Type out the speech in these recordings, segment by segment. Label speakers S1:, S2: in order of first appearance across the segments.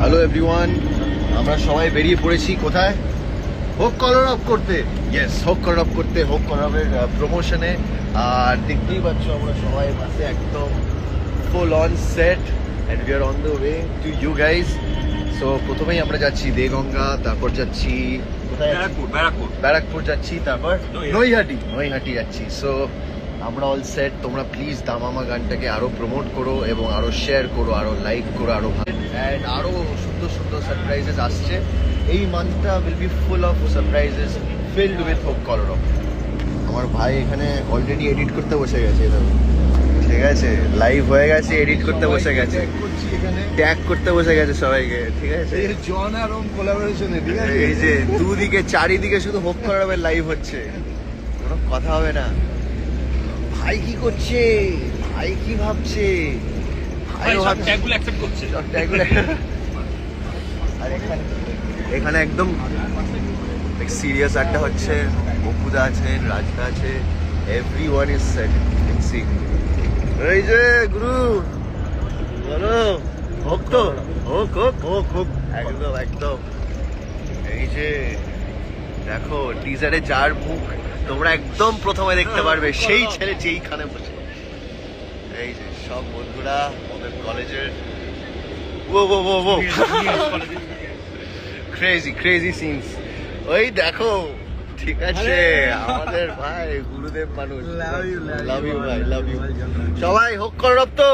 S1: Hello everyone, আমরা সবাই বেরিয়ে পড়েছি কোথায়? হোক কলর অফ করতে। ইয়েস, হোক কলর অফ করতে, হোক কলরের প্রমোশনে। আর দেখতেই পাচ্ছ আমরা সবাই বাসে একদম full on set and we are on the way to you guys. So প্রথমেই আমরা যাচ্ছি দেগঙ্গা, তারপর যাচ্ছি কোথায়? ব্যারাকপুর যাচ্ছি, তারপর নৈহাটি যাচ্ছি। সো আমরা অল সেট। তোমরা প্লিজ দামামা গানটাকে আরো প্রমোট করো এবং আরো শেয়ার করো, আরো লাইক করো, আরো অ্যান্ড আরো সুন্দর সুন্দর সারপ্রাইজেস আসছে। এই মান্থটা will be full of surprises filled with হোক কলর অফ। আমার ভাই এখানে অলরেডি এডিট করতে বসে গেছে, ঠিক আছে, লাইভ হয়ে গেছে, এডিট করতে বসে গেছে, ট্যাগ করতে বসে গেছে সবাইকে, ঠিক আছে।
S2: জন আর ওম কোলাবোরেশনে, ঠিক আছে।
S1: এই যে দুদিকে চারিদিকে শুধু হোক কলর অফের লাইভ হচ্ছে, কোনো কথা হবে না। ভাই কি করছে, ভাই কি ভাবছে, আর এখানে একদম সিরিয়াস একটা হচ্ছে। অপুদা আছেন, রাজদা আছে, এভরিওয়ান ইজ সেট। সি এই যে গুরু বলো, হোক তো, হোক হোক হোক হোক, একদম একদম। এই যে দেখো টিজারে যার মুখ তোমরা একদম প্রথমে দেখতে পারবে, সেই ছেলে যেইখানে বসে। এই যে সব বন্ধুরা ওদের কলেজের ক্রেজি সিনস। ওই দেখো, ঠিক আছে, আমাদের ভাই গুরুদেব মানুষ। লাভ ইউ ভাই, লাভ ইউ। সবাই হোক কলর অফ তো,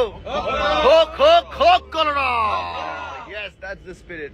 S1: হোক হোক হোক colour of. Yes, that's the spirit.